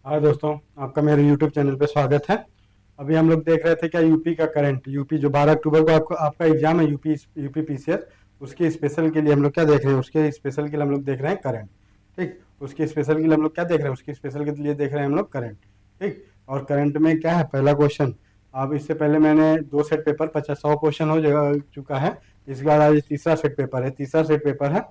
हाँ दोस्तों, आपका मेरे YouTube चैनल पे स्वागत है। अभी हम लोग देख रहे थे क्या यूपी का करंट, यूपी जो 12 अक्टूबर को आपका एग्जाम है, यूपी पीसीएस। उसके स्पेशल के लिए हम लोग क्या देख रहे हैं, उसके स्पेशल के लिए हम लोग देख रहे हैं करंट। ठीक, उसके स्पेशल के लिए हम लोग क्या देख रहे हैं, उसके स्पेशल के लिए देख रहे हैं हम लोग करंट। ठीक, और करंट में क्या है, पहला क्वेश्चन। अब इससे पहले मैंने 2 सेट पेपर 50-100 क्वेश्चन चुका है। इसके बाद आज तीसरा सेट पेपर है,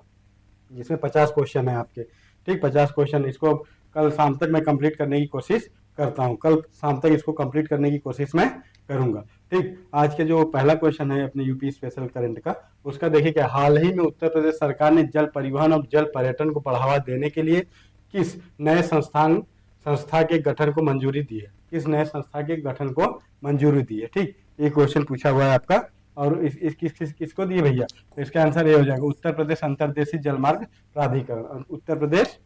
जिसमें 50 क्वेश्चन है आपके। ठीक, 50 क्वेश्चन इसको कल शाम तक मैं कंप्लीट करने की कोशिश करता हूँ, कल शाम तक इसको कंप्लीट करने की कोशिश मैं करूंगा। ठीक, आज के जो पहला क्वेश्चन है अपने यूपी स्पेशल करंट का, उसका देखिए क्या, हाल ही में उत्तर प्रदेश सरकार ने जल परिवहन और जल पर्यटन को बढ़ावा देने के लिए किस नए संस्था के गठन को मंजूरी दी है, किस नए संस्था के गठन को मंजूरी दी है। ठीक, ये क्वेश्चन पूछा हुआ है आपका। और किसको दिए भैया, तो इसका आंसर ये हो जाएगा, उत्तर प्रदेश अंतर्देशीय जलमार्ग प्राधिकरण। उत्तर प्रदेश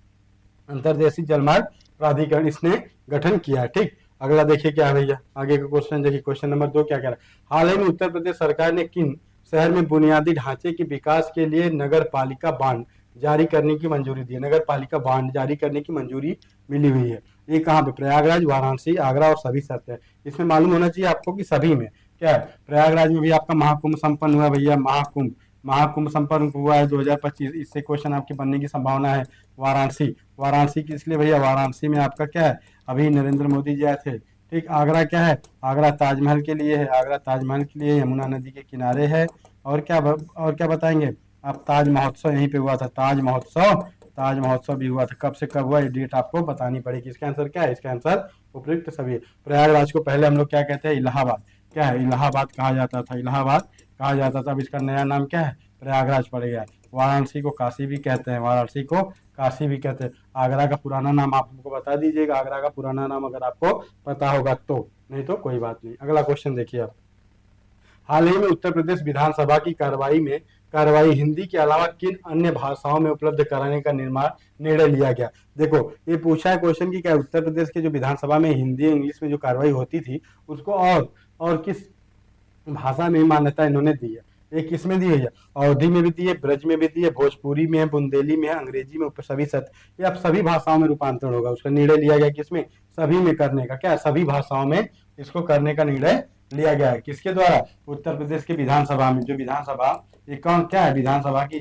अंतर्देशीय जलमार्ग प्राधिकरण इसने गठन किया है। ठीक, अगला देखिए क्या है भैया, आगे का क्वेश्चन देखिए, क्वेश्चन नंबर 2 क्या कह रहा है। हाल ही में उत्तर प्रदेश सरकार ने किन शहर में बुनियादी ढांचे के विकास के लिए नगर पालिका बांड जारी करने की मंजूरी दी है, नगर पालिका बांड जारी करने की मंजूरी मिली हुई है। ये कहाँ पे, प्रयागराज, वाराणसी, आगरा और सभी शर्त है। इसमें मालूम होना चाहिए आपको कि सभी में क्या है, प्रयागराज में भी आपका महाकुंभ संपन्न हुआ भैया, महाकुंभ महाकुंभ संपन्न हुआ है 2025, इससे क्वेश्चन आपके बनने की संभावना है। वाराणसी, वाराणसी की इसलिए भैया, वाराणसी में आपका क्या है, अभी नरेंद्र मोदी जी आए थे। ठीक, आगरा क्या है, आगरा ताजमहल के लिए है, आगरा ताजमहल के लिए यमुना नदी के किनारे है। और क्या बताएंगे आप, ताज महोत्सव यहीं पे हुआ था, ताज महोत्सव भी हुआ था। कब से कब हुआ, ये डेट आपको बतानी पड़ेगी। इसका आंसर क्या है, इसका आंसर उपयुक्त सभी है। प्रयागराज को पहले हम लोग क्या कहते हैं, इलाहाबाद, क्या है, इलाहाबाद कहा जाता था, इलाहाबाद कहा जाता था। अब इसका नया नाम क्या है, प्रयागराज पड़ गया। वाराणसी को काशी भी कहते हैं, वाराणसी को काशी भी कहते हैं। आगरा का पुराना नाम आप हमको बता दीजिएगा, आगरा का पुराना नाम अगर आपको पता होगा तो, नहीं तो कोई बात नहीं। अगला क्वेश्चन देखिए आप, हाल ही में उत्तर प्रदेश विधानसभा की कार्रवाई हिंदी के अलावा किन अन्य भाषाओं में उपलब्ध कराने का निर्णय लिया गया। देखो, ये पूछा है क्वेश्चन की क्या, उत्तर प्रदेश के जो विधानसभा में हिंदी इंग्लिश में जो कार्रवाई होती थी, उसको और किस भाषा में मान्यता इन्होंने दी है। एक किसमें दी है, अवधी में भी दी है, ब्रज में भी दी है, भोजपुरी में है, बुंदेली में है, अंग्रेजी में, सभी सत्य, ये अब सभी भाषाओं में रूपांतरण होगा। उसका निर्णय लिया गया किसमें, सभी में करने का, क्या सभी भाषाओं में इसको करने का निर्णय लिया गया है। किसके द्वारा, उत्तर प्रदेश के विधानसभा में, जो विधानसभा, ये कौन क्या है, विधानसभा की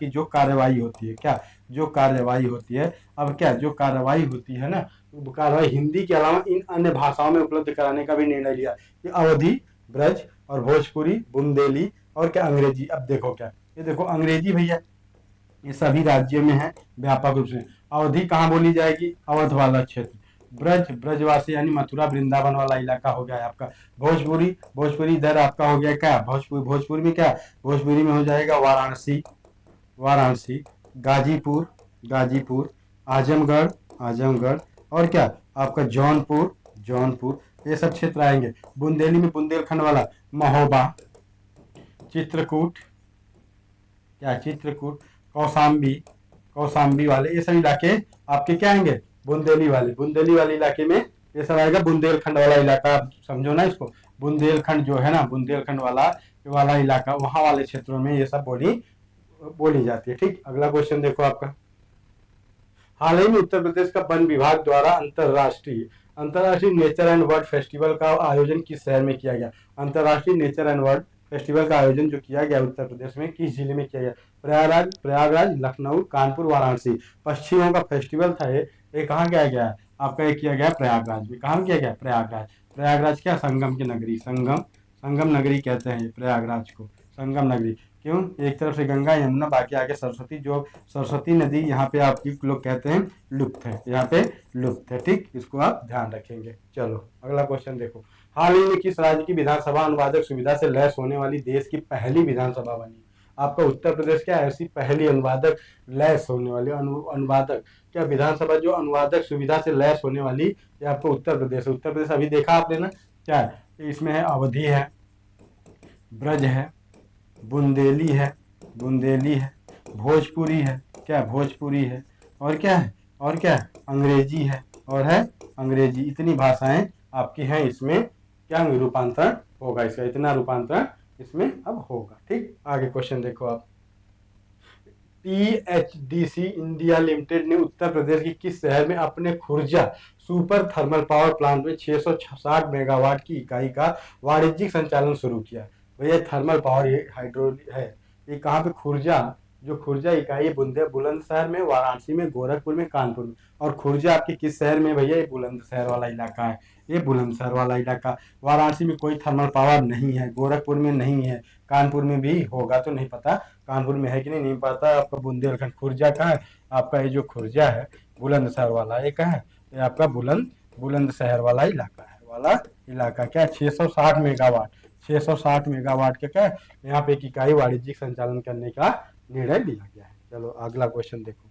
जो कार्यवाही होती है, क्या जो कार्यवाही होती है, अब क्या जो कार्यवाही होती है ना, कार्यवाही हिंदी के अलावा इन अन्य भाषाओं में उपलब्ध कराने का भी निर्णय लिया कि अवधी, ब्रज और भोजपुरी, बुंदेली और क्या अंग्रेजी। अब देखो क्या, ये देखो अंग्रेजी भैया, ये सभी राज्यों में है व्यापक रूप से। अवधि कहाँ बोली जाएगी, अवध वाला क्षेत्र। ब्रज, ब्रजवासी यानी मथुरा वृंदावन वाला इलाका हो गया है आपका। भोजपुरी, भोजपुरी इधर आपका हो गया क्या, भोजपुरी में क्या, भोजपुरी में हो जाएगा वाराणसी, वाराणसी, गाजीपुर, गाजीपुर, आजमगढ़, आजमगढ़, और क्या आपका जौनपुर, जौनपुर, ये सब क्षेत्र आएंगे। बुंदेली में बुंदेलखंड वाला महोबा, चित्रकूट, क्या चित्रकूट, कौसाम्बी, कौसाम्बी वाले, ये सब इलाके आपके क्या आएंगे, बुंदेली वाले इलाके में ये सब आएगा। बुंदेलखंड वाला इलाका, आप समझो ना इसको, बुंदेलखंड जो है ना, बुंदेलखंड वाला इलाका, वहां वाले क्षेत्रों में ये सब बोली बोली जाती है। ठीक, अगला क्वेश्चन देखो आपका, हाल ही में उत्तर प्रदेश का वन विभाग द्वारा अंतरराष्ट्रीय अंतरराष्ट्रीय नेचर एंड वर्ल्ड फेस्टिवल का आयोजन किस शहर में किया गया। अंतरराष्ट्रीय नेचर एंड वर्ल्ड फेस्टिवल का आयोजन जो किया गया उत्तर प्रदेश में, किस जिले में किया गया, प्रयागराज, लखनऊ, कानपुर, वाराणसी। पक्षियों का फेस्टिवल था ये कहाँ किया गया है आपका, ये किया गया प्रयागराज में। कहाँ किया गया, प्रयागराज। प्रयागराज क्या, संगम की नगरी, संगम नगरी कहते हैं प्रयागराज को, संगम नगरी। क्यों, एक तरफ से गंगा यमुना, बाकी आगे सरस्वती, जो सरस्वती नदी यहाँ पे आपकी लोग कहते हैं लुप्त है, यहाँ पे लुप्त है। ठीक, इसको आप ध्यान रखेंगे। चलो अगला क्वेश्चन देखो, हाल ही में किस राज्य की विधानसभा अनुवादक सुविधा से लैस होने वाली देश की पहली विधानसभा बनी। आपका उत्तर प्रदेश क्या ऐसी पहली अनुवादक लैस होने वाली अनुवादक, क्या विधानसभा जो अनुवादक सुविधा से लैस होने वाली, ये आपको उत्तर प्रदेश है। उत्तर प्रदेश अभी देखा आपने ना, क्या है इसमें है, अवधि है, ब्रज है, बुंदेली है, भोजपुरी है, क्या भोजपुरी है, और क्या है, अंग्रेजी है, और है अंग्रेजी। इतनी भाषाएं आपकी हैं, इसमें क्या रूपांतरण होगा, इसका इतना रूपांतरण इसमें अब होगा। ठीक, आगे क्वेश्चन देखो आप, THDC इंडिया लिमिटेड ने उत्तर प्रदेश के किस शहर में अपने Khurja super thermal power plant में 660 मेगावाट की इकाई का वाणिज्यिक संचालन शुरू किया? भैया थर्मल पावर ये हाइड्रो है, ये कहाँ पे? खुर्जा, जो खुर्जा इकाई है बुलंदशहर में, वाराणसी में, गोरखपुर में, कानपुर में। और खुर्जा आपके किस शहर में भैया? ये बुलंदशहर वाला इलाका है, ये बुलंदशहर वाला इलाका। वाराणसी में कोई थर्मल पावर नहीं है, गोरखपुर में नहीं है, कानपुर में भी होगा तो नहीं पता, कानपुर में है कि नहीं पता। आपका बुंदेलखंड खुर्जा कहाँ है? आपका ये जो खुर्जा है बुलंदशहर वाला, ये कहाँ है? ये आपका बुलंदशहर वाला इलाका है, वाला इलाका। क्या 660 मेगावाट, 660 मेगावाट के क्या यहाँ पे एक इकाई वाणिज्यिक संचालन करने का निर्णय लिया गया है। चलो अगला क्वेश्चन देखो।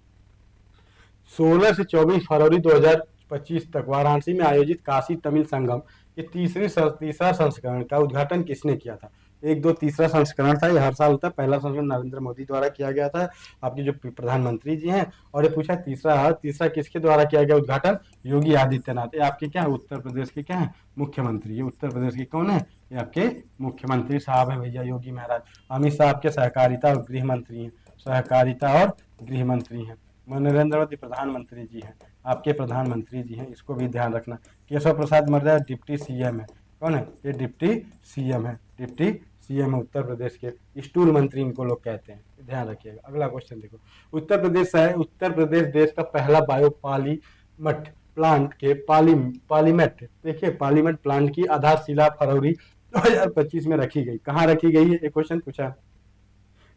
16 से 24 फरवरी 2025 तक वाराणसी में आयोजित काशी तमिल संगम के तीसरा संस्करण का उद्घाटन किसने किया था? एक दो तीसरा संस्करण था, ये हर साल होता है। पहला संस्करण नरेंद्र मोदी द्वारा किया गया था, आपके जो प्रधानमंत्री जी हैं। और ये पूछा तीसरा किसके द्वारा किया गया उद्घाटन? योगी आदित्यनाथ। ये आपके क्या है? उत्तर प्रदेश के क्या है? मुख्यमंत्री। ये उत्तर प्रदेश के कौन है? ये आपके मुख्यमंत्री साहब है भैया, योगी महाराज। अमित शाह आपके सहकारिता और गृह मंत्री हैं, सहकारिता और गृह मंत्री हैं। नरेंद्र मोदी प्रधानमंत्री जी हैं, आपके प्रधानमंत्री जी हैं, इसको भी ध्यान रखना। केशव प्रसाद मौर्य डिप्टी सीएम है। कौन है? ये डिप्टी सीएम है, डिप्टी सीएम है उत्तर प्रदेश के। स्टूल मंत्री इनको लोग कहते हैं, ध्यान रखिएगा। अगला क्वेश्चन देखो। उत्तर प्रदेश देश का पहला बायोपॉलीमट प्लांट के पालीमेट, देखिए पालीमेट प्लांट की आधारशिला फरवरी 2025 में रखी गई। कहाँ रखी गई है? एक क्वेश्चन पूछा,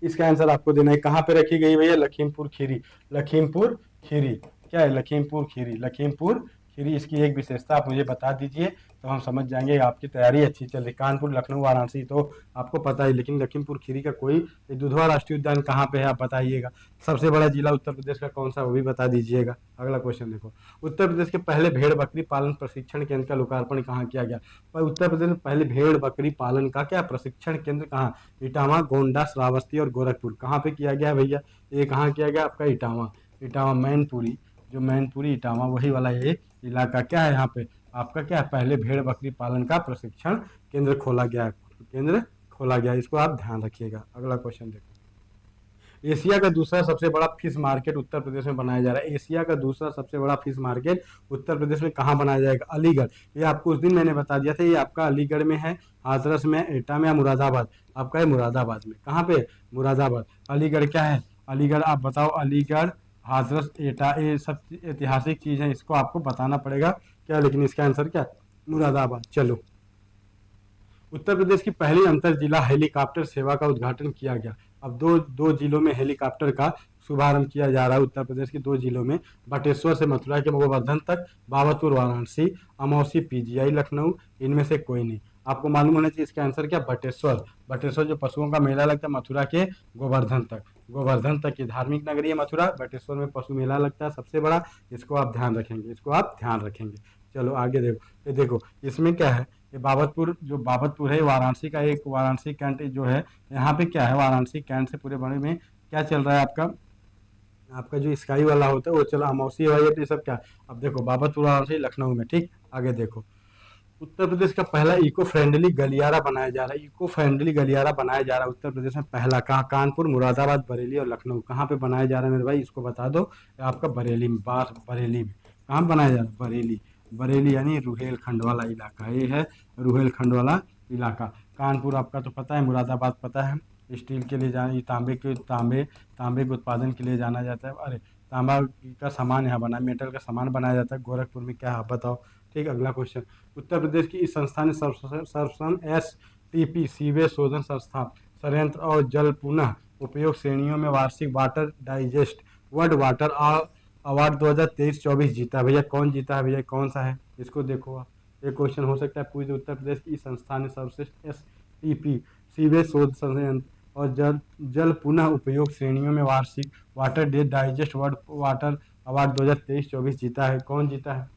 इसका आंसर आपको देना है। कहाँ पे रखी गई भैया? लखीमपुर खीरी। लखीमपुर खीरी क्या है? लखीमपुर खीरी, लखीमपुर खीरी। इसकी एक विशेषता आप मुझे बता दीजिए तो हम समझ जाएंगे आपकी तैयारी अच्छी चल रही। कानपुर, लखनऊ, वाराणसी तो आपको पता ही, लेकिन लखीमपुर खीरी का कोई दुधवा राष्ट्रीय उद्यान कहाँ पे है आप बताइएगा। सबसे बड़ा जिला उत्तर प्रदेश का कौन सा, वो भी बता दीजिएगा। अगला क्वेश्चन देखो। उत्तर प्रदेश के पहले भेड़ बकरी पालन प्रशिक्षण केंद्र का लोकार्पण कहाँ किया गया? पर उत्तर प्रदेश में पहले भेड़ बकरी पालन का क्या प्रशिक्षण केंद्र कहाँ? इटावा, गोंडा, श्रावस्ती और गोरखपुर। कहाँ पे किया गया भैया? ये कहाँ किया गया? आपका इटावा, इटावा मैनपुरी, जो मैनपुरी इटावा वही वाला ये इलाका क्या है यहाँ पे आपका क्या है? पहले भेड़ बकरी पालन का प्रशिक्षण केंद्र खोला गया, केंद्र खोला गया। इसको आप ध्यान रखिएगा। अगला क्वेश्चन देखो। एशिया का दूसरा सबसे बड़ा फिश मार्केट उत्तर प्रदेश में बनाया जा रहा है। एशिया का दूसरा सबसे बड़ा फिश मार्केट उत्तर प्रदेश में कहाँ बनाया जाएगा? अलीगढ़। ये आपको उस दिन मैंने बता दिया था, ये आपका अलीगढ़ में है, हाथरस में, एटा में, या मुरादाबाद? आपका है मुरादाबाद में। कहाँ पे? मुरादाबाद। अलीगढ़ क्या है? अलीगढ़ आप बताओ। अलीगढ़, हाथरस, एटा, ये सब ऐतिहासिक चीज है, इसको आपको बताना पड़ेगा क्या, लेकिन इसका आंसर क्या? मुरादाबाद। चलो। उत्तर प्रदेश की पहली अंतर जिला हेलीकॉप्टर सेवा का उद्घाटन किया गया। अब दो जिलों में हेलीकॉप्टर का शुभारंभ किया जा रहा है उत्तर प्रदेश के दो जिलों में, बटेश्वर से मथुरा के गोवर्धन तक, बाबतपुर वाराणसी, अमौसी पीजीआई लखनऊ, इनमें से कोई नहीं। आपको मालूम होना चाहिए इसका आंसर क्या? बटेश्वर। बटेश्वर जो पशुओं का मेला लगता है मथुरा के गोवर्धन तक, गोवर्धन तक की धार्मिक नगरी है मथुरा। बटेश्वर में पशु मेला लगता है सबसे बड़ा, इसको आप ध्यान रखेंगे, इसको आप ध्यान रखेंगे। चलो आगे देखो। ये देखो इसमें क्या है, ये बाबतपुर, जो बाबतपुर है वाराणसी का एक, वाराणसी कैंट जो है, यहाँ पे क्या है? वाराणसी कैंट से पूरे बड़े में क्या चल रहा है आपका? आपका जो स्काई वाला होता है वो चला, अमौसी हवाई अड्डे सब क्या। अब देखो बाबतपुर वाराणसी लखनऊ में, ठीक। आगे देखो। उत्तर प्रदेश का पहला इको फ्रेंडली गलियारा बनाया जा रहा है। इको फ्रेंडली गलियारा बनाया जा रहा है उत्तर प्रदेश में पहला। कहाँ? कानपुर, मुरादाबाद, बरेली और लखनऊ। कहाँ पे बनाया जा रहा है मेरे भाई? इसको बता दो। आपका बरेली में, बरेली में। कहाँ बनाया जा रहा है? बरेली। बरेली यानी रुहेलखंड वाला इलाका, ये है रुहेलखंड वाला इलाका। कानपुर आपका तो पता है, मुरादाबाद पता है, स्टील के लिए जाना, तांबे के उत्पादन के लिए जाना जाता है। अरे तांबा का सामान यहाँ बना, मेटल का सामान बनाया जाता है। गोरखपुर में क्या है आप बताओ, ठीक। अगला क्वेश्चन। उत्तर प्रदेश की इस संस्था ने सर्वप्रथम STP सीवेज शोधन संस्था संयंत्र और जल पुनः उपयोग श्रेणियों में वार्षिक water digest world water award 2023-24 जीता। भैया कौन जीता है? भैया कौन सा है? इसको देखो आप, एक क्वेश्चन हो सकता है पूछ। उत्तर प्रदेश की संस्था ने सर्वश्रेष्ठ STP सीवेज शोध संयंत्र और जल पुनः उपयोग श्रेणियों में वार्षिक water digest world water award 2023-24 जीता है। कौन जीता है?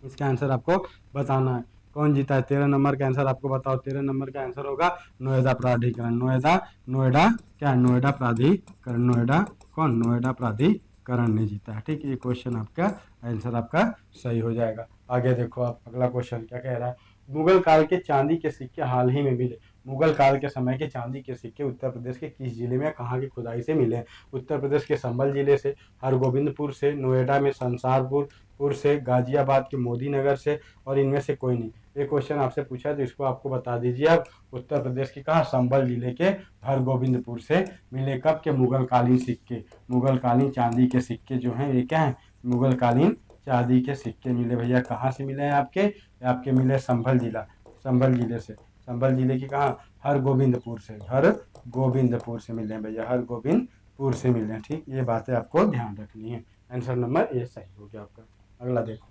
इसका आंसर आपको बताना है, कौन जीता है। 13 नंबर का आंसर आपको बताओ। 13 नंबर का आंसर होगा नोएडा प्राधिकरण। नोएडा क्या? नोएडा प्राधिकरण। नोएडा कौन? नोएडा प्राधिकरण ने जीता है, ठीक। ये क्वेश्चन आपका आंसर आपका सही हो जाएगा। आगे देखो आप, अगला क्वेश्चन क्या कह रहा है। मुगल काल के चांदी के सिक्के हाल ही में मिले। मुगल काल के समय के चांदी के सिक्के उत्तर प्रदेश के किस जिले में कहाँ की खुदाई से मिले हैं? उत्तर प्रदेश के संभल जिले से, हरगोबिंदपुर से, नोएडा में संसारपुर से, गाजियाबाद के मोदी नगर से, और इनमें से कोई नहीं। ये क्वेश्चन आपसे पूछा तो इसको आपको बता दीजिए आप। उत्तर प्रदेश के कहाँ? संभल जिले के हरगोबिंदपुर से मिले कब के? मुगल कालीन सिक्के, मुगल कालीन चांदी के सिक्के जो हैं ये क्या है? मुगल कालीन चांदी के सिक्के मिले भैया। कहाँ से मिले हैं आपके? आपके मिले संभल जिला, संभल जिले से, संभल जिले की कहाँ? हरगोबिंदपुर से, हरगोबिंदपुर से मिले हैं भैया, हरगोबिंदपुर से मिले हैं। ठीक, ये बातें आपको ध्यान रखनी है। आंसर नंबर ए सही हो गया आपका। अगला देखो,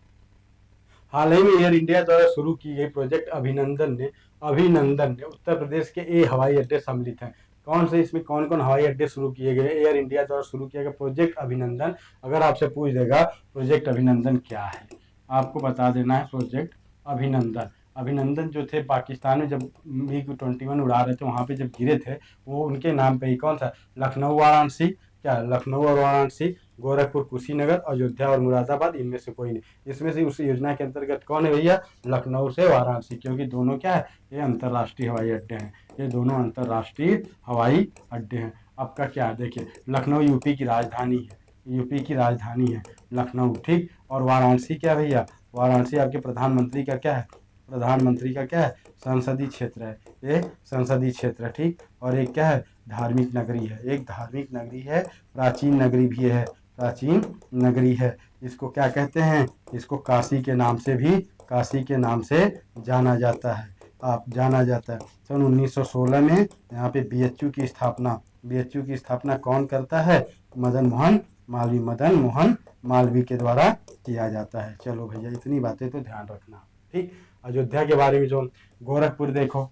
हाल ही में एयर इंडिया द्वारा शुरू की गई प्रोजेक्ट अभिनंदन ने उत्तर प्रदेश के ए हवाई अड्डे सम्मिलित हैं। कौन से, इसमें कौन कौन हवाई अड्डे शुरू किए गए? एयर इंडिया द्वारा शुरू किया गया प्रोजेक्ट अभिनंदन। अगर आपसे पूछ देगा प्रोजेक्ट अभिनंदन क्या है, आपको बता देना है प्रोजेक्ट अभिनंदन। अभिनंदन जो थे पाकिस्तान में जब MiG-21 उड़ा रहे थे वहाँ पे जब गिरे थे, वो उनके नाम पे ही कौन सा? लखनऊ वाराणसी, क्या लखनऊ और वाराणसी, गोरखपुर कुशीनगर, अयोध्या और मुरादाबाद, इनमें से कोई नहीं। इसमें से उस योजना के अंतर्गत कौन है भैया? लखनऊ से वाराणसी, क्योंकि दोनों क्या है? ये अंतर्राष्ट्रीय हवाई अड्डे हैं, ये दोनों अंतर्राष्ट्रीय हवाई अड्डे हैं। आपका क्या है देखिए, लखनऊ यूपी की राजधानी है, यूपी की राजधानी है लखनऊ, ठीक। और वाराणसी क्या भैया? वाराणसी आपके प्रधानमंत्री का क्या है? प्रधानमंत्री का क्या है? संसदीय क्षेत्र है, ये संसदीय क्षेत्र है, ठीक। और एक क्या है? धार्मिक नगरी है, एक धार्मिक नगरी है, प्राचीन नगरी भी है, प्राचीन नगरी है। इसको क्या कहते हैं? इसको काशी के नाम से भी, काशी के नाम से जाना जाता है, आप जाना जाता है। सन 1916 में यहाँ पे BHU की स्थापना, BHU की स्थापना कौन करता है? मदन मोहन मालवीय, मदन मोहन मालवीय के द्वारा किया जाता है। चलो भैया, इतनी बातें तो ध्यान रखना, ठीक। अयोध्या के बारे में जो, गोरखपुर देखो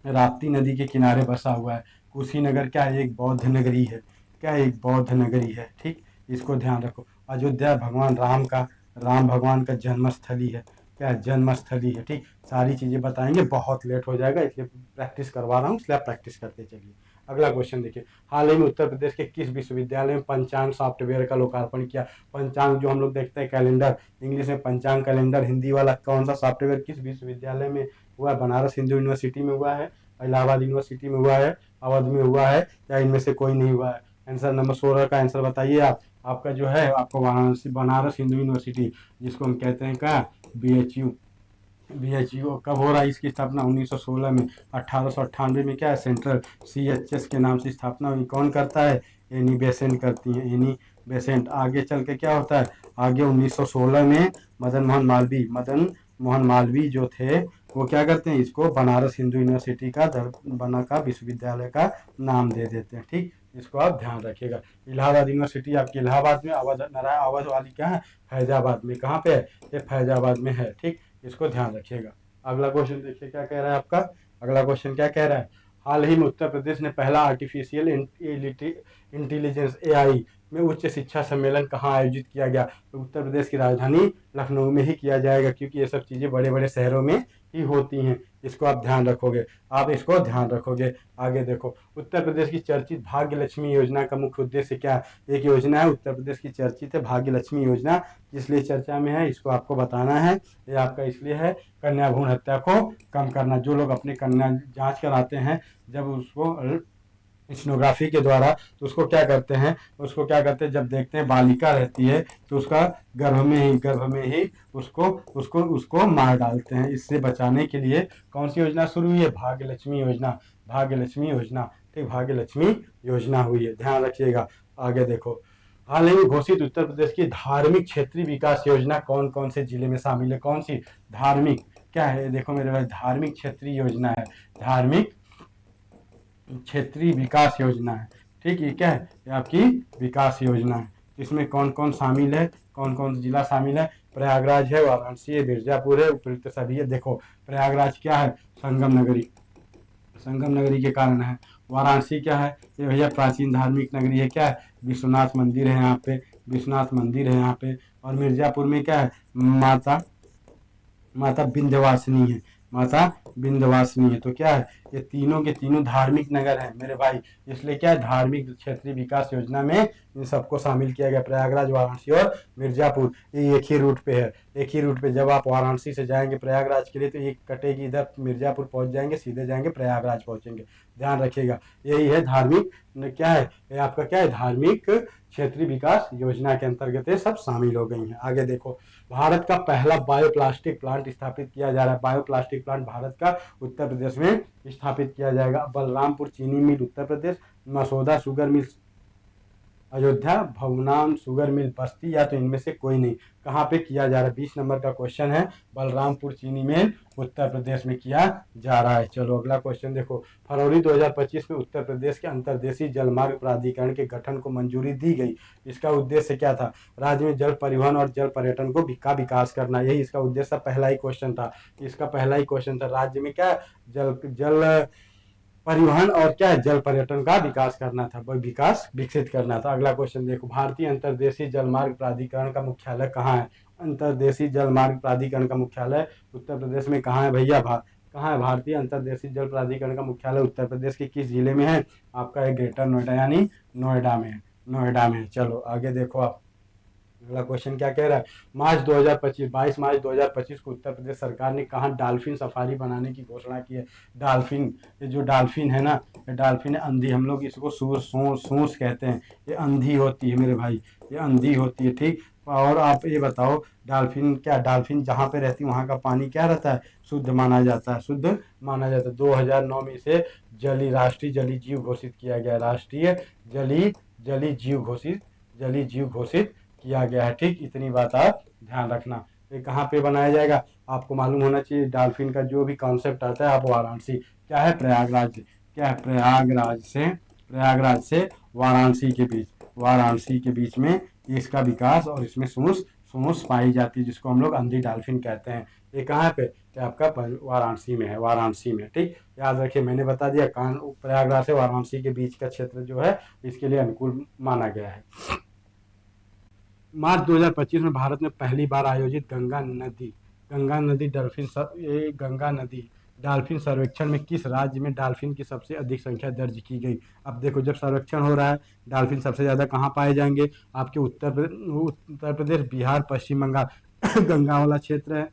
राप्ती नदी के किनारे बसा हुआ है। कुशीनगर क्या है? एक बौद्ध नगरी है, क्या है? एक बौद्ध नगरी है, ठीक। इसको ध्यान रखो। अयोध्या भगवान राम भगवान का जन्मस्थली है, क्या है? जन्मस्थली है, ठीक। सारी चीज़ें बताएंगे, बहुत लेट हो जाएगा इसलिए प्रैक्टिस करवा रहा हूँ, इसलिए आप प्रैक्टिस करते चलिए। अगला क्वेश्चन देखिए, हाल ही में उत्तर प्रदेश के किस विश्वविद्यालय में पंचांग सॉफ्टवेयर का लोकार्पण किया? पंचांग जो हम लोग देखते हैं कैलेंडर, इंग्लिश में पंचांग कैलेंडर, हिंदी वाला कौन सा सॉफ्टवेयर किस विश्वविद्यालय में हुआ? बनारस हिंदू यूनिवर्सिटी में हुआ है, इलाहाबाद यूनिवर्सिटी में हुआ है, अवध में हुआ है, या इनमें से कोई नहीं हुआ है? आंसर नंबर 16 का आंसर बताइए आप। आपका जो है आपको बनारस हिंदू यूनिवर्सिटी, जिसको हम कहते हैं क्या? BHU, BHU कब हो रहा है इसकी स्थापना? 1916 में। 1898 में क्या है? सेंट्रल CHS के नाम से स्थापना हुई। कौन करता है? एनी बेसेंट करती है, एनी बेसेंट। आगे चल के क्या होता है? आगे 1916 में मदन मोहन मालवीय जो थे वो क्या करते हैं? इसको बनारस हिंदू यूनिवर्सिटी का विश्वविद्यालय का नाम दे देते हैं, ठीक। इसको आप ध्यान रखिएगा। इलाहाबाद यूनिवर्सिटी आपकी इलाहाबाद में, अवध वाली क्या है? फैजाबाद में। कहाँ पे है? ये फैजाबाद में है, ठीक। इसको ध्यान रखिएगा। अगला क्वेश्चन देखिए क्या कह रहा है आपका। अगला क्वेश्चन क्या कह रहा है? हाल ही में उत्तर प्रदेश ने पहला आर्टिफिशियल इंटेलिजेंस AI में उच्च शिक्षा सम्मेलन कहाँ आयोजित किया गया? तो उत्तर प्रदेश की राजधानी लखनऊ में ही किया जाएगा, क्योंकि ये सब चीज़ें बड़े बड़े शहरों में ही होती हैं। इसको आप ध्यान रखोगे, आप इसको ध्यान रखोगे। आगे देखो, उत्तर प्रदेश की चर्चित भाग्य लक्ष्मी योजना का मुख्य उद्देश्य क्या है? एक योजना है उत्तर प्रदेश की चर्चित है भाग्य लक्ष्मी योजना, इसलिए चर्चा में है, इसको आपको बताना है। ये आपका इसलिए है कन्या भ्रूण हत्या को कम करना। जो लोग अपनी कन्या जांच कराते हैं जब उसको स्नोग्राफी के द्वारा, तो उसको क्या करते हैं, जब देखते हैं बालिका रहती है तो उसका गर्भ में ही उसको मार डालते हैं। इससे बचाने के लिए कौन सी योजना शुरू हुई है? भाग्य लक्ष्मी योजना, भाग्य लक्ष्मी योजना, ठीक। भाग्य लक्ष्मी योजना हुई है, ध्यान रखिएगा। आगे देखो, हाल ही में घोषित उत्तर प्रदेश की धार्मिक क्षेत्रीय विकास योजना कौन कौन से जिले में शामिल है? कौन सी धार्मिक, क्या है? देखो मेरे भाई, धार्मिक क्षेत्रीय योजना है, धार्मिक क्षेत्रीय विकास योजना है, ठीक। ये क्या है? ये आपकी विकास योजना है। इसमें कौन कौन शामिल है? कौन कौन सा जिला शामिल है? प्रयागराज है, वाराणसी है, मिर्जापुर है, उपयुक्त सभी है। देखो प्रयागराज क्या है? संगम नगरी के कारण है। वाराणसी क्या है? ये भैया प्राचीन धार्मिक नगरी है, क्या है? विश्वनाथ मंदिर है यहाँ पे, विश्वनाथ मंदिर है यहाँ पे। और मिर्जापुर में क्या है? माता विंध्यवासिनी है, माता विंध्यवासिनी है। तो क्या है? ये तीनों के तीनों धार्मिक नगर हैं मेरे भाई, इसलिए क्या है, धार्मिक क्षेत्रीय विकास योजना में इन सबको शामिल किया गया। प्रयागराज, वाराणसी और मिर्जापुर ये एक ही रूट पे है। एक ही रूट पे जब आप वाराणसी से जाएंगे प्रयागराज के लिए तो एक कटेगी इधर, मिर्जापुर पहुंच जाएंगे, सीधे जाएंगे प्रयागराज पहुंचेंगे। ध्यान रखिएगा, यही है धार्मिक क्या है, ये आपका क्या है, धार्मिक क्षेत्रीय विकास योजना के अंतर्गत ये सब शामिल हो गई हैं। आगे देखो, भारत का पहला बायोप्लास्टिक प्लांट स्थापित किया जा रहा है। बायोप्लास्टिक प्लांट भारत का उत्तर प्रदेश में स्थापित किया जाएगा। बलरामपुर चीनी मिल Uttar Pradesh, Masodha sugar mill Ayodhya, Babhnan sugar mill Basti, या तो इनमें से कोई नहीं। कहाँ पे किया जा रहा है, 20 नंबर का क्वेश्चन है। बलरामपुर चीनी मिल उत्तर प्रदेश में किया जा रहा है। चलो अगला क्वेश्चन देखो, फरवरी 2025 में उत्तर प्रदेश के अंतर्देशीय जलमार्ग प्राधिकरण के गठन को मंजूरी दी गई। इसका उद्देश्य क्या था, राज्य में जल परिवहन और जल पर्यटन को का विकास करना, यही इसका उद्देश्य पहला ही क्वेश्चन था। इसका पहला ही क्वेश्चन था, राज्य में क्या जल परिवहन और क्या है, जल पर्यटन का विकास करना था, विकास विकसित करना था। अगला क्वेश्चन देखो, भारतीय अंतर्देशीय जलमार्ग प्राधिकरण का मुख्यालय कहाँ है। अंतर्देशीय जलमार्ग प्राधिकरण का मुख्यालय उत्तर प्रदेश में कहाँ है भैया, कहाँ है, भारतीय अंतर्देशीय जल प्राधिकरण का मुख्यालय उत्तर प्रदेश के किस जिले में है, आपका है ग्रेटर नोएडा यानी नोएडा में है, नोएडा में। चलो आगे देखो आप, अगला क्वेश्चन क्या कह रहा है, मार्च 2025 22 मार्च 2025 को उत्तर प्रदेश सरकार ने कहाँ डॉल्फिन सफारी बनाने की घोषणा की है। डॉल्फिन, ये जो डॉल्फिन है ना, ये डॉल्फिन है अंधी, हम लोग इसको सूस कहते हैं। ये अंधी होती है मेरे भाई, ये अंधी होती है, ठीक। और आप ये बताओ, डॉल्फिन क्या, डॉल्फिन जहाँ पे रहती है वहाँ का पानी क्या रहता है, शुद्ध माना जाता है, शुद्ध माना जाता है। 2009 में इसे राष्ट्रीय जलीय जीव घोषित किया गया, राष्ट्रीय जलीय जीव घोषित किया गया है, ठीक। इतनी बात आप ध्यान रखना। ये कहाँ पे बनाया जाएगा, आपको मालूम होना चाहिए। डॉल्फिन का जो भी कॉन्सेप्ट आता है, आप वाराणसी, क्या है, प्रयागराज, क्या है, प्रयागराज से वाराणसी के बीच में इसका विकास, और इसमें सूस पाई जाती है, जिसको हम लोग अंधी डॉल्फिन कहते हैं। ये कहाँ पे, आपका वाराणसी में है, वाराणसी में, ठीक। याद रखिए, मैंने बता दिया, प्रयागराज से वाराणसी के बीच का क्षेत्र जो है इसके लिए अनुकूल माना गया है। मार्च 2025 में भारत में पहली बार आयोजित गंगा नदी डॉल्फिन सर्वेक्षण में किस राज्य में डॉल्फिन की सबसे अधिक संख्या दर्ज की गई। अब देखो, जब सर्वेक्षण हो रहा है, डॉल्फिन सबसे ज़्यादा कहाँ पाए जाएंगे, आपके उत्तर प्रदेश, बिहार, पश्चिम बंगाल गंगा वाला क्षेत्र है।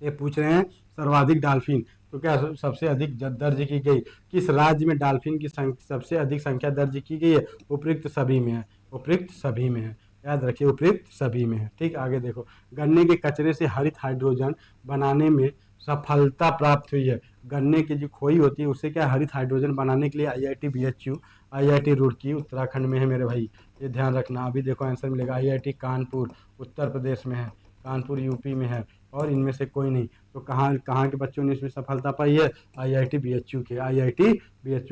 ये पूछ रहे हैं सर्वाधिक डॉल्फिन, तो क्या सबसे अधिक दर्ज की गई किस राज्य में डॉल्फिन की सबसे अधिक संख्या दर्ज की गई है, उपयुक्त सभी में है, उपयुक्त सभी में है, याद रखिए, उपयुक्त सभी में है, ठीक। आगे देखो, गन्ने के कचरे से हरित हाइड्रोजन बनाने में सफलता प्राप्त हुई है। गन्ने की जो खोई होती है उससे क्या हरित हाइड्रोजन बनाने के लिए IIT BHU, IIT Roorkee Uttarakhand में है मेरे भाई, ये ध्यान रखना। अभी देखो आंसर मिलेगा, IIT कानपुर उत्तर प्रदेश में है, कानपुर यूपी में है, और इनमें से कोई नहीं। तो कहाँ कहाँ के बच्चों ने इसमें सफलता पाई है, IIT BHU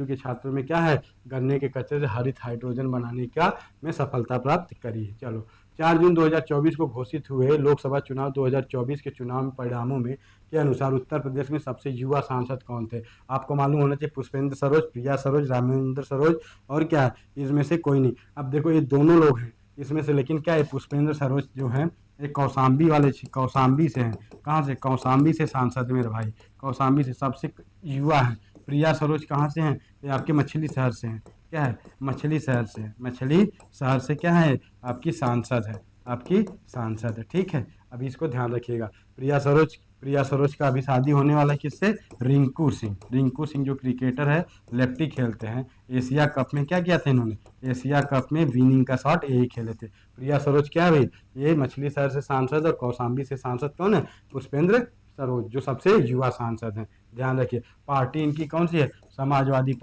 के छात्रों में क्या है, गन्ने के कचरे से हरित हाइड्रोजन बनाने का में सफलता प्राप्त करी है। चलो, 4 जून 2024 को घोषित हुए लोकसभा चुनाव 2024 के चुनाव परिणामों में के अनुसार उत्तर प्रदेश में सबसे युवा सांसद कौन थे। आपको मालूम होना चाहिए, पुष्पेंद्र सरोज, प्रिया सरोज, रामेंद्र सरोज, और क्या, इसमें से कोई नहीं। अब देखो, ये दोनों लोग हैं इसमें से, लेकिन क्या है, पुष्पेंद्र सरोज जो है ये कौशाम्बी से हैं। कहाँ से, कौशाम्बी से सांसद मेरे भाई, कौशाम्बी से सबसे युवा है। प्रिया सरोज कहाँ से हैं, ये आपके मछली शहर से हैं, क्या है, मछली शहर से क्या है, आपकी सांसद है, ठीक है। अभी इसको ध्यान रखिएगा। प्रिया सरोज का अभी शादी होने वाला है किससे, रिंकू सिंह जो क्रिकेटर है, लेफ्टी खेलते हैं। एशिया कप में क्या किया था इन्होंने, एशिया कप में विनिंग का शॉट यही खेले थे। प्रिया सरोज क्या है भाई, ये मछली शहर से सांसद, और कौशाम्बी से सांसद कौन है, पुष्पेंद्र सरोज, जो सबसे युवा सांसद हैं। ध्यान रखिए, पार्टी इनकी कौन सी है, समाजवादी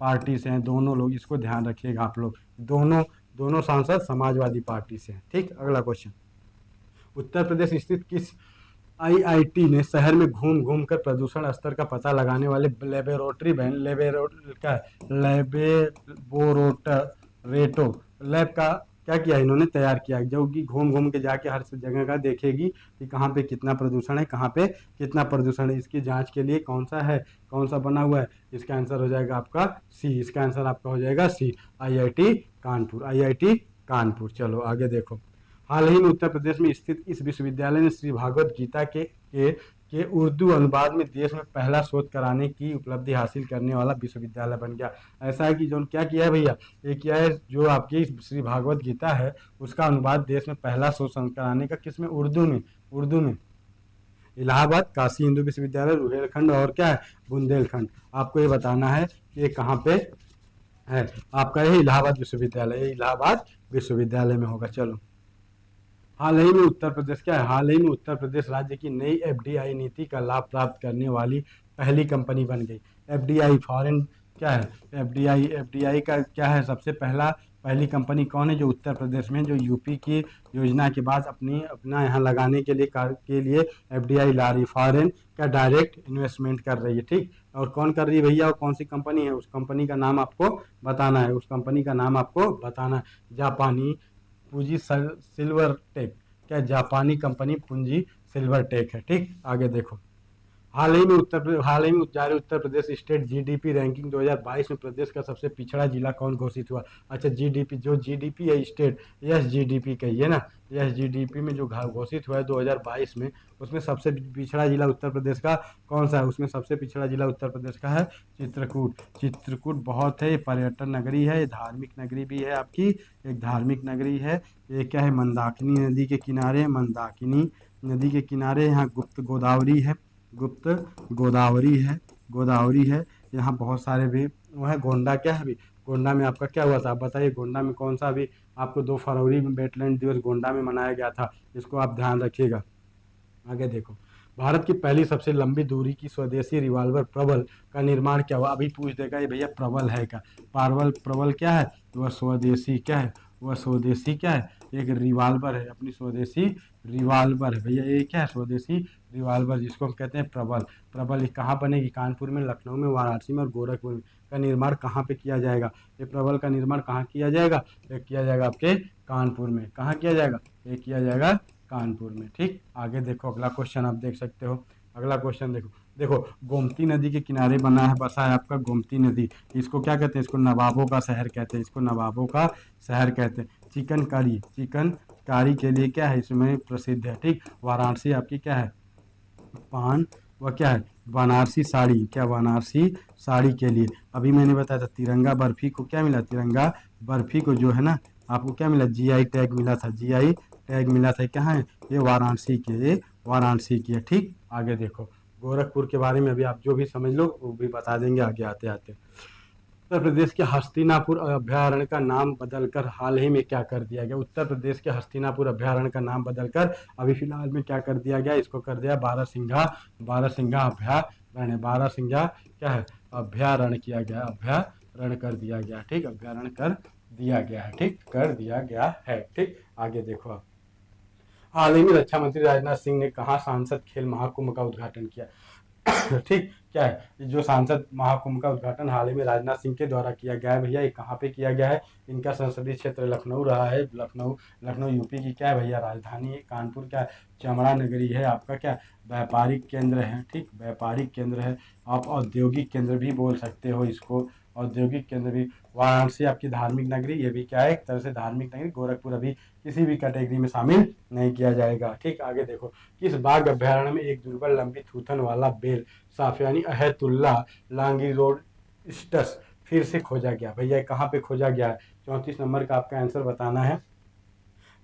पार्टी से हैं दोनों लोग, इसको ध्यान रखिएगा आप लोग, दोनों सांसद समाजवादी पार्टी से हैं, ठीक। अगला क्वेश्चन, उत्तर प्रदेश स्थित किस IIT ने शहर में घूम घूम कर प्रदूषण स्तर का पता लगाने वाले लेबोरेटो लैब का क्या किया, इन्होंने तैयार किया, जो कि घूम घूम के जाके हर जगह का देखेगी कि कहाँ पे कितना प्रदूषण है, इसकी जांच के लिए कौन सा बना हुआ है। इसका आंसर हो जाएगा आपका सी, IIT कानपुर। चलो आगे देखो, हाल ही में उत्तर प्रदेश में स्थित इस विश्वविद्यालय ने श्री भागवत गीता के कि उर्दू अनुवाद में देश में पहला शोध कराने की उपलब्धि हासिल करने वाला विश्वविद्यालय बन गया। ऐसा है कि जो क्या किया है भैया, ये किया है जो आपकी श्री भागवत गीता है उसका अनुवाद देश में पहला शोध कराने का, किसमें, उर्दू में, उर्दू में इलाहाबाद, काशी हिंदू विश्वविद्यालय, रुहेलखंड और क्या है, बुंदेलखंड। आपको ये बताना है कि ये कहाँ पे है। आपका ये इलाहाबाद विश्वविद्यालय, ये इलाहाबाद विश्वविद्यालय में होगा। चलो, हाल ही में उत्तर प्रदेश क्या है, हाल ही में उत्तर प्रदेश राज्य की नई एफडीआई नीति का लाभ प्राप्त करने वाली पहली कंपनी बन गई। एफडीआई फॉरेन क्या है, एफडीआई, एफडीआई का क्या है, सबसे पहली कंपनी कौन है, जो उत्तर प्रदेश में, जो यूपी की योजना के बाद अपना यहाँ लगाने के लिए एफडीआई ला रही, फॉरेन का डायरेक्ट इन्वेस्टमेंट कर रही है। ठीक, और कौन कर रही है भैया, और कौन सी कंपनी है, उस कंपनी का नाम आपको बताना है, उस कंपनी का नाम आपको बताना है। जापानी पूंजी सिल्वर टेक, क्या जापानी कंपनी पूंजी सिल्वर टेक है। ठीक, आगे देखो, हाल ही में जारी Uttar Pradesh state GDP ranking 2022 में प्रदेश का सबसे पिछड़ा जिला कौन घोषित हुआ। अच्छा, जीडीपी, जो जीडीपी है स्टेट, यस जीडीपी कहिए ना, यस जीडीपी में जो घोषित हुआ है 2022 में, उसमें सबसे पिछड़ा जिला उत्तर प्रदेश का कौन सा है, उसमें सबसे पिछड़ा जिला उत्तर प्रदेश का है चित्रकूट। चित्रकूट बहुत है, ये पर्यटन नगरी है, ये धार्मिक नगरी भी है आपकी, एक धार्मिक नगरी है। ये क्या है, मंदाकिनी नदी के किनारे, मंदाकिनी नदी के किनारे, यहाँ गुप्त गोदावरी है, गुप्त गोदावरी है। यहाँ बहुत सारे भी वो है। गोंडा क्या है अभी, गोंडा में आपका क्या हुआ था, आप बताइए, गोंडा में कौन सा अभी आपको 2 फरवरी में वेटलैंड दिवस गोंडा में मनाया गया था, इसको आप ध्यान रखिएगा। आगे देखो, भारत की पहली सबसे लंबी दूरी की स्वदेशी रिवॉल्वर प्रबल का निर्माण क्या हुआ। अभी पूछ देगा ये भैया प्रबल है क्या, प्रबल क्या है, वह स्वदेशी क्या है, वह स्वदेशी क्या है, एक रिवॉल्वर है, अपनी स्वदेशी रिवॉल्वर है भैया, ये क्या है, स्वदेशी रिवॉल्वर, जिसको हम कहते हैं प्रबल। प्रबल ये कहाँ बनेगी, कानपुर में, लखनऊ में, वाराणसी में और गोरखपुर में। का निर्माण कहाँ पे किया जाएगा, ये प्रबल का निर्माण कहाँ किया जाएगा, ये किया जाएगा आपके कानपुर में। कहाँ किया जाएगा, ये किया जाएगा कानपुर में। ठीक, आगे देखो, अगला क्वेश्चन आप देख सकते हो, अगला क्वेश्चन देखो, देखो गोमती नदी के किनारे बसा है आपका गोमती नदी, इसको क्या कहते हैं, इसको नवाबों का शहर कहते हैं, इसको नवाबों का शहर कहते हैं। चिकन कारी के लिए क्या है, इसमें प्रसिद्ध है। ठीक, वाराणसी आपकी क्या है, पान व क्या है, बनारसी साड़ी, क्या बनारसी साड़ी के लिए। अभी मैंने बताया था तिरंगा बर्फी को क्या मिला, तिरंगा बर्फी को जो है ना आपको क्या मिला, जीआई टैग मिला था, जीआई टैग मिला था। कहाँ है, ये वाराणसी के, ये वाराणसी की है। ठीक, आगे देखो, गोरखपुर के बारे में अभी आप जो भी समझ लो वो भी बता देंगे आगे आते आते। उत्तर प्रदेश के हस्तिनापुर अभ्यारण्य का नाम बदलकर हाल ही में क्या कर दिया गया। उत्तर प्रदेश के हस्तिनापुर अभ्यारण्य का नाम बदलकर अभी फिलहाल में क्या कर दिया गया, इसको कर दिया बारहसिंघा अभ्यारण्य, बारहसिंघा क्या है, अभ्यारण्य किया गया, अभ्यारण्य कर दिया गया। ठीक, अभ्यारण्य कर दिया गया है, ठीक, कर दिया गया है। ठीक, आगे देखो आप, हाल ही में रक्षा मंत्री राजनाथ सिंह ने कहा सांसद खेल महाकुंभ का उद्घाटन किया। ठीक, क्या है, जो सांसद महाकुंभ का उद्घाटन हाल ही में राजनाथ सिंह के द्वारा किया गया है भैया, ये कहाँ पे किया गया है, इनका संसदीय क्षेत्र लखनऊ रहा है। लखनऊ यूपी की क्या है भैया, राजधानी है। कानपुर क्या है, चमड़ा नगरी है आपका, क्या व्यापारिक केंद्र है। ठीक, व्यापारिक केंद्र है, आप औद्योगिक केंद्र भी बोल सकते हो इसको, औद्योगिक केंद्र भी। वाराणसी आपकी धार्मिक नगरी, ये भी क्या है, एक तरह से धार्मिक नगरी। गोरखपुर अभी किसी भी कैटेगरी में शामिल नहीं किया जाएगा। ठीक, आगे देखो, किस बाघ अभ्यारण्य में एक दुर्बल लंबी थूथन वाला बेल साफ यानी अहतुल्ला लांगिरोस्टस फिर से खोजा गया। भैया कहाँ पे खोजा गया है, 34 नंबर का आपका आंसर बताना है।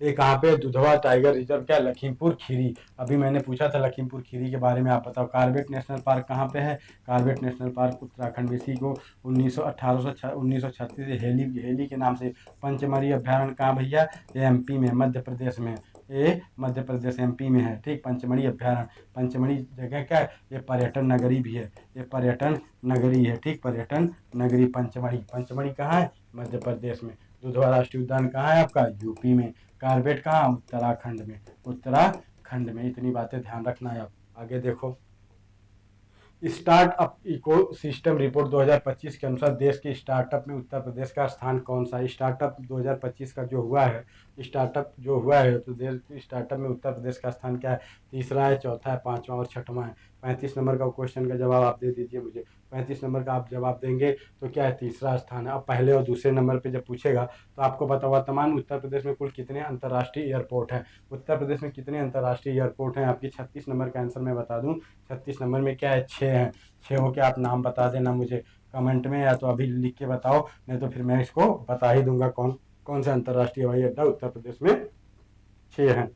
ये कहाँ पे, दुधवा टाइगर रिजर्व, क्या लखीमपुर खीरी। अभी मैंने पूछा था लखीमपुर खीरी के बारे में, आप बताओ। कार्बेट नेशनल पार्क कहाँ पे है, कार्बेट नेशनल पार्क उत्तराखंड में, इसी को 1936 हेली के नाम से। पंचमढ़ी अभ्यारण्य कहाँ भैया, ये एमपी में, मध्य प्रदेश में, ये मध्य प्रदेश एमपी में है। ठीक, पंचमढ़ी अभ्यारण्य, पंचमढ़ी जगह क्या है, ये पर्यटन नगरी भी है, ये पर्यटन नगरी है। ठीक, पर्यटन नगरी पंचमढ़ी कहाँ है, मध्य प्रदेश में। दुधवा राष्ट्रीय उद्यान कहाँ है आपका, यूपी में। कार्बेट कहाँ, उत्तराखंड में, उत्तराखंड में। इतनी बातें ध्यान रखना है। आप आगे देखो, स्टार्टअप इको सिस्टम रिपोर्ट 2025 के अनुसार देश के स्टार्टअप में उत्तर प्रदेश का स्थान कौन सा है। स्टार्टअप 2025 का जो हुआ है, तो देश के स्टार्टअप में उत्तर प्रदेश का स्थान क्या है, तीसरा है, चौथा है, पांचवा और छठवां है। 35 नंबर का क्वेश्चन का जवाब आप दे दीजिए मुझे। 35 नंबर का आप जवाब देंगे तो क्या है, तीसरा स्थान है। अब पहले और दूसरे नंबर पे जब पूछेगा तो आपको पता होगा तमाम उत्तर प्रदेश में कुल कितने अंतर्राष्ट्रीय एयरपोर्ट हैं। उत्तर प्रदेश में कितने अंतर्राष्ट्रीय एयरपोर्ट हैं, आपकी 36 नंबर का आंसर मैं बता दूं। 36 नंबर में क्या है, 6 हैं। 6 के आप नाम बता देना मुझे कमेंट में, या तो अभी लिख के बताओ, नहीं तो फिर मैं इसको बता ही दूंगा कौन कौन सा अंतर्राष्ट्रीय हवाई अड्डा उत्तर प्रदेश में 6 हैं।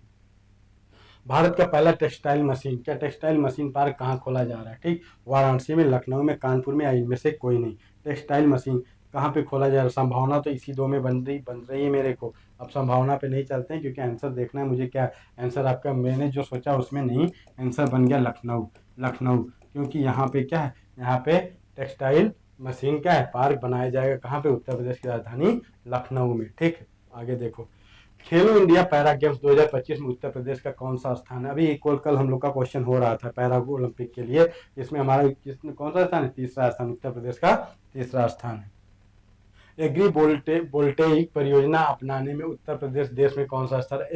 भारत का पहला टेक्सटाइल मशीन, क्या टेक्सटाइल मशीन पार्क कहाँ खोला जा रहा है, ठीक, वाराणसी में, लखनऊ में, कानपुर में, या इनमें से कोई नहीं। टेक्सटाइल मशीन कहाँ पे खोला जा रहा है, संभावना तो इसी दो में बन रही है मेरे को। अब संभावना पे नहीं चलते हैं क्योंकि आंसर देखना है मुझे, क्या आंसर आपका, मैंने जो सोचा उसमें नहीं, आंसर बन गया लखनऊ। लखनऊ क्योंकि यहाँ पे क्या है, यहाँ पे टेक्सटाइल मशीन क्या है, पार्क बनाया जाएगा कहाँ पे, उत्तर प्रदेश की राजधानी लखनऊ में, ठीक। आगे देखो, खेलो इंडिया पैरा गेम्स 2025 में उत्तर प्रदेश का कौन सा स्थान है। अभी इक्वल कल हम लोग का क्वेश्चन हो रहा था पैरा ओलंपिक के लिए, इसमें हमारा कौन सा स्थान है, तीसरा स्थान, उत्तर प्रदेश का तीसरा स्थान है। एग्री वोल्टेइक परियोजना अपनाने में उत्तर प्रदेश देश में कौन सा स्थान है,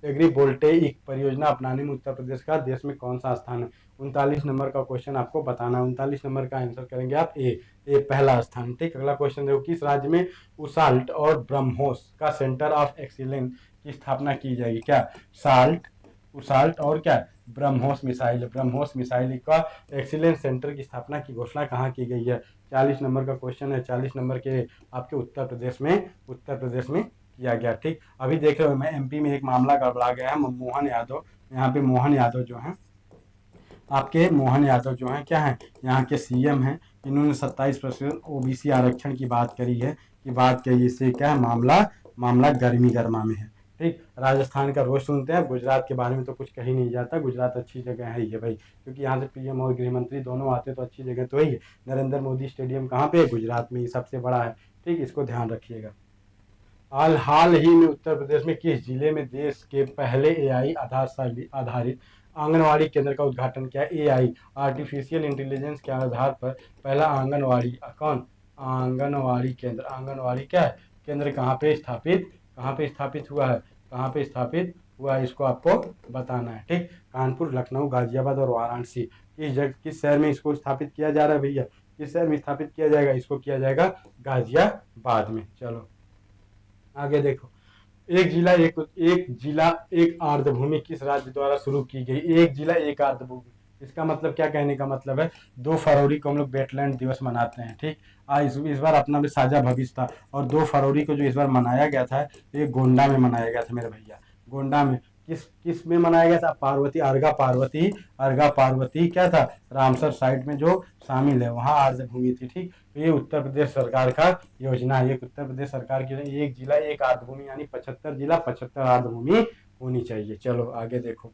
एग्री वोल्टेइक परियोजना अपनाने में उत्तर प्रदेश का देश में कौन सा स्थान है। 39 नंबर का क्वेश्चन आपको बताना है। 39 नंबर का आंसर करेंगे आप ए पहला स्थान, ठीक। अगला क्वेश्चन देखो, किस राज्य में उसाल्ट और ब्रह्मोस का सेंटर ऑफ एक्सीलेंस की स्थापना की जाएगी, क्या उसाल्ट और क्या ब्रह्मोस मिसाइल का एक्सीलेंस सेंटर की स्थापना की घोषणा कहाँ की गई है। 40 नंबर का क्वेश्चन है, 40 नंबर के आपके उत्तर प्रदेश में किया गया, ठीक। अभी देख रहे हो मैं एमपी में एक मामला गड़बड़ा गया है, मोहन यादव, यहाँ पे मोहन यादव जो है, आपके मोहन यादव जो हैं क्या हैं, यहाँ के सीएम हैं। इन्होंने 27% ओबीसी आरक्षण की बात करी है, इससे क्या है, मामला गर्मी गर्मा में है, ठीक। राजस्थान का रोज सुनते हैं, गुजरात के बारे में तो कुछ कही नहीं जाता, गुजरात अच्छी जगह है ही है भाई, क्योंकि यहाँ से पीएम और गृह मंत्री दोनों आते तो अच्छी जगह तो ही है। नरेंद्र मोदी स्टेडियम कहाँ पे है, गुजरात में ही सबसे बड़ा है, ठीक, इसको ध्यान रखिएगा। हाल ही में उत्तर प्रदेश में किस जिले में देश के पहले एआई आधारित आंगनवाड़ी केंद्र का उद्घाटन किया। एआई आर्टिफिशियल इंटेलिजेंस के आधार पर पहला आंगनवाड़ी क्या है, केंद्र कहाँ पे स्थापित हुआ है, इसको आपको बताना है, ठीक। कानपुर, लखनऊ, गाजियाबाद और वाराणसी, किस शहर में इसको स्थापित किया जा रहा है भैया, किस शहर में स्थापित किया जाएगा, इसको किया जाएगा गाजियाबाद में। चलो आगे देखो, एक जिला एक आर्द्रभूमि किस राज्य द्वारा शुरू की गई। एक जिला एक आर्द्रभूमि, इसका मतलब क्या, कहने का मतलब है 2 फरवरी को हम लोग वेटलैंड दिवस मनाते हैं, ठीक। इस बार अपना भी साझा भविष्य था, और 2 फरवरी को जो इस बार मनाया गया था, ये गोंडा में मनाया गया था मेरे भैया। गोंडा में किस में मनाया गया था, अर्घा पार्वती क्या था, रामसर साइट में जो शामिल है, वहाँ आर्द्रभूमि थी, ठीक। तो ये उत्तर प्रदेश सरकार का योजना है, ये उत्तर प्रदेश सरकार की एक जिला एक आर्द्रभूमि, यानी 75 जिला 75 आर्द्रभूमि होनी चाहिए। चलो आगे देखो,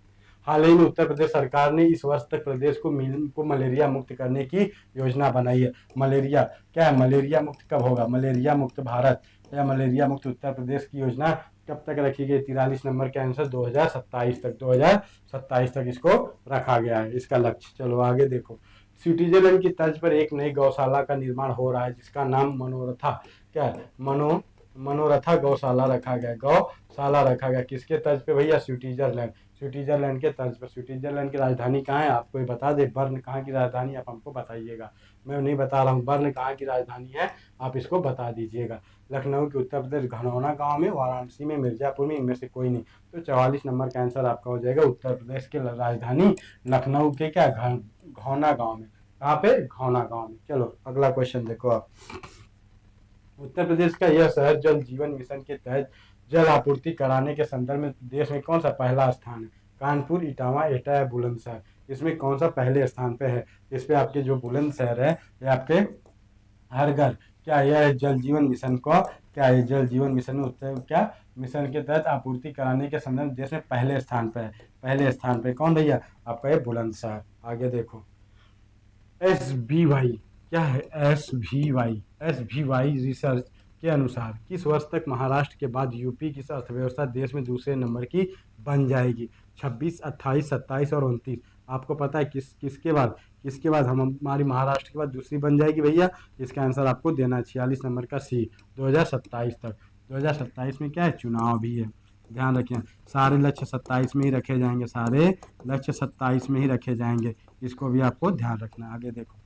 हाल ही में उत्तर प्रदेश सरकार ने इस वर्ष तक प्रदेश को मलेरिया मुक्त करने की योजना बनाई है। मलेरिया क्या है, मलेरिया मुक्त कब होगा, मलेरिया मुक्त भारत या मलेरिया मुक्त उत्तर प्रदेश की योजना कब तक रखी गई। 43 नंबर के आंसर 2027 तक इसको रखा गया है, इसका लक्ष्य। चलो आगे देखो, स्विट्जरलैंड की तर्ज पर एक नई गौशाला का निर्माण हो रहा है, जिसका नाम मनोरथा क्या है, मनोरथा गौशाला रखा गया, किसके तर्ज पे भैया, स्विट्जरलैंड के तर्ज पर। स्विट्जरलैंड की राजधानी कहाँ है, आपको ये बता दे, बर्न कहाँ की राजधानी, आप हमको बताइएगा, मैं नहीं बता रहा हूँ, बर्न कहाँ की राजधानी है, आप इसको बता दीजिएगा। लखनऊ के उत्तर प्रदेश, घनौना गांव में, वाराणसी में, मिर्जापुर में, इनमें से कोई नहीं। तो 44 नंबर का आंसर आपका हो जाएगा उत्तर प्रदेश की राजधानी लखनऊ के क्या, घौना गांव में, कहाँ पे, घौना गांव में। चलो अगला क्वेश्चन देखो आप, उत्तर प्रदेश का यह शहर जल जीवन मिशन के तहत जल आपूर्ति कराने के संदर्भ में देश में कौन सा पहला स्थान है। कानपुर, इटावा, एटा या बुलंदशहर, इसमें कौन सा पहले स्थान पे है। इस पे आपके जो बुलंदशहर है, ये आपके हर घर क्या, यह जल जीवन मिशन को क्या, ये जल जीवन मिशन में उत्तर क्या, मिशन के तहत आपूर्ति कराने के संदर्भ में देश में पहले स्थान पे है। पहले स्थान पे कौन भैया, आपका ये बुलंदशहर। आगे देखो, SBY क्या है, SBY रिसर्च के अनुसार किस वर्ष तक महाराष्ट्र के बाद यूपी की अर्थव्यवस्था देश में दूसरे नंबर की बन जाएगी। 26, 28, 27 और 29, आपको पता है किसके बाद हमारी महाराष्ट्र के बाद दूसरी बन जाएगी भैया, इसका आंसर आपको देना है 46 नंबर का सी, 2027 तक। 2027 में क्या है, चुनाव भी है, ध्यान रखिए, सारे लक्ष्य 27 में ही रखे जाएंगे, इसको भी आपको ध्यान रखना। आगे देखो,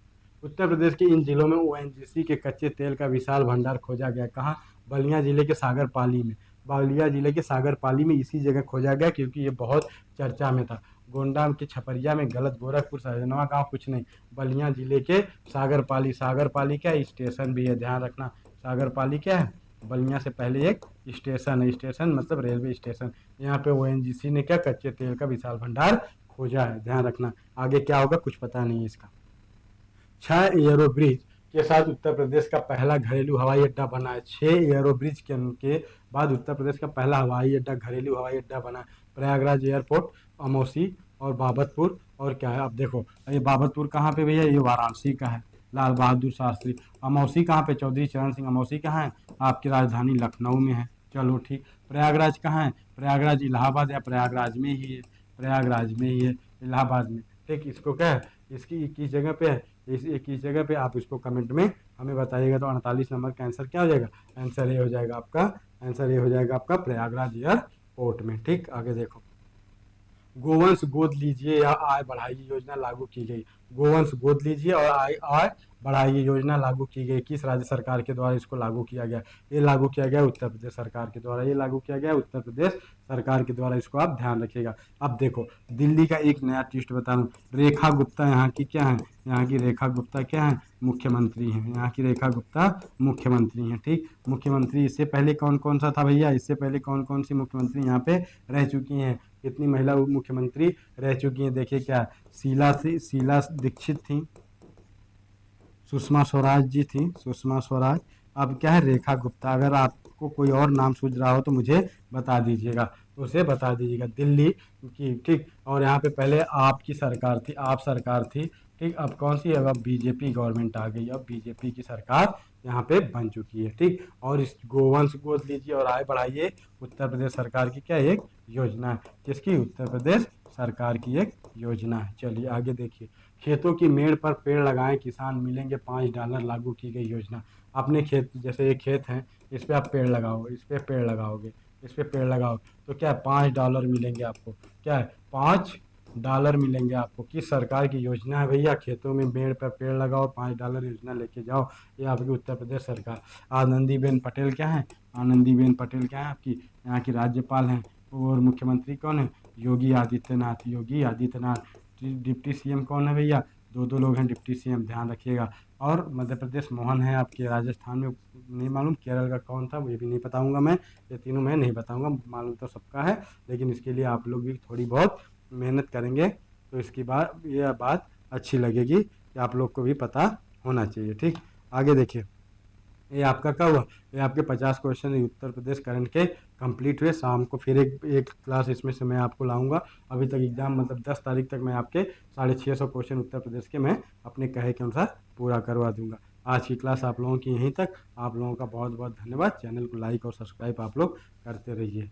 उत्तर प्रदेश के इन जिलों में ओएनजीसी के कच्चे तेल का विशाल भंडार खोजा गया। कहाँ? बलिया जिले के सागर पाली में। बलिया जिले के सागर पाली में इसी जगह खोजा गया क्योंकि ये बहुत चर्चा में था। गोंडा के छपरिया में गलत, गोरखपुर सहजनवा गाँव कुछ नहीं, बलिया जिले के सागर पाली। सागर पाली क्या है? स्टेशन भी है, ध्यान रखना। सागर पाली क्या है? बलिया से पहले एक स्टेशन है, स्टेशन मतलब रेलवे स्टेशन। यहाँ पे ओएनजीसी ने क्या? कच्चे तेल का विशाल भंडार खोजा है, ध्यान रखना। आगे क्या होगा कुछ पता नहीं है इसका। 6 एयरो ब्रिज के साथ उत्तर प्रदेश का पहला घरेलू हवाई अड्डा बना है। 6 एयरो ब्रिज के बाद उत्तर प्रदेश का पहला हवाई अड्डा, घरेलू हवाई अड्डा बना है। प्रयागराज एयरपोर्ट, अमौसी और बाबतपुर। और क्या है? अब देखो, ये बाबतपुर कहाँ पे भैया? ये वाराणसी का है, लाल बहादुर शास्त्री। अमौसी कहाँ पे? चौधरी चरण सिंह। अमौसी कहाँ है? आपकी राजधानी लखनऊ में है। चलो ठीक। प्रयागराज कहाँ है? प्रयागराज इलाहाबाद या प्रयागराज में ही है, प्रयागराज में ही है, इलाहाबाद में। ठीक, इसको क्या है? इसकी किस जगह पे है? इस 21 जगह पे आप इसको कमेंट में हमें बताइएगा। तो 48 नंबर का आंसर क्या हो जाएगा? आंसर ए हो जाएगा आपका, आंसर ए हो जाएगा आपका प्रयागराज एयरपोर्ट में। ठीक, आगे देखो, गोवंश गोद लीजिए या आय बढ़ाइए योजना लागू की गई। गोवंश गोद लीजिए और आय आय बढ़ाइए योजना लागू की गई। किस राज्य सरकार के द्वारा इसको लागू किया गया? ये लागू किया गया उत्तर प्रदेश सरकार के द्वारा। ये लागू किया गया उत्तर प्रदेश सरकार के द्वारा, इसको आप ध्यान रखिएगा। अब देखो, दिल्ली का एक नया ट्विस्ट बता दूं। रेखा गुप्ता यहाँ की क्या है? यहाँ की रेखा गुप्ता क्या है? मुख्यमंत्री हैं। यहाँ की रेखा गुप्ता मुख्यमंत्री हैं। ठीक, मुख्यमंत्री इससे पहले कौन कौन सा था भैया? इससे पहले कौन कौन सी मुख्यमंत्री यहाँ पे रह चुकी हैं? कितनी महिला मुख्यमंत्री रह चुकी हैं? देखिए क्या, शीला दीक्षित थी, सुषमा स्वराज जी थी, सुषमा स्वराज। अब क्या है? रेखा गुप्ता। अगर आपको कोई और नाम सूझ रहा हो तो मुझे बता दीजिएगा, उसे बता दीजिएगा। दिल्ली की, ठीक। और यहाँ पे पहले आपकी सरकार थी, आप सरकार थी, ठीक। अब कौन सी है? अब बीजेपी गवर्नमेंट आ गई, अब बीजेपी की सरकार यहाँ पे बन चुकी है। ठीक, और इस गोवंश गोद लीजिए और आय बढ़ाइए उत्तर प्रदेश सरकार की क्या एक योजना है? किसकी? उत्तर प्रदेश सरकार की एक योजना है। चलिए आगे देखिए, खेतों की मेड़ पर पेड़ लगाएं, किसान मिलेंगे $5 लागू की गई योजना। अपने खेत, जैसे एक खेत है, इस पे आप पेड़ लगाओ, इस पे पेड़ लगाओगे, इस पे पेड़ लगाओ तो क्या है? $5 मिलेंगे आपको। क्या है? $5 मिलेंगे आपको। किस सरकार की योजना है भैया? खेतों में पेड़ पर पेड़ लगाओ, $5 योजना लेके जाओ। ये आपकी उत्तर प्रदेश सरकार। आनंदीबेन पटेल क्या है? आनंदीबेन पटेल क्या है? आपकी यहाँ की राज्यपाल हैं। और मुख्यमंत्री कौन है? योगी आदित्यनाथ, योगी आदित्यनाथ। डिप्टी सीएम कौन है भैया? दो दो लोग हैं डिप्टी सीएम, ध्यान रखिएगा। और मध्य प्रदेश मोहन है आपके। राजस्थान में नहीं मालूम, केरल का कौन था वो भी नहीं बताऊंगा मैं। ये तीनों मैं नहीं बताऊंगा, मालूम तो सबका है, लेकिन इसके लिए आप लोग भी थोड़ी बहुत मेहनत करेंगे तो इसकी बात, ये बात अच्छी लगेगी कि आप लोग को भी पता होना चाहिए। ठीक, आगे देखिए, ये आपका क्या हुआ? ये आपके 50 क्वेश्चन उत्तर प्रदेश करंट के कंप्लीट हुए। शाम को फिर एक क्लास इसमें से मैं आपको लाऊंगा। अभी तक एग्जाम मतलब 10 तारीख तक मैं आपके 650 क्वेश्चन उत्तर प्रदेश के मैं अपने कहे के अनुसार पूरा करवा दूंगा। आज की क्लास आप लोगों की यहीं तक। आप लोगों का बहुत बहुत धन्यवाद। चैनल को लाइक और सब्सक्राइब आप लोग करते रहिए।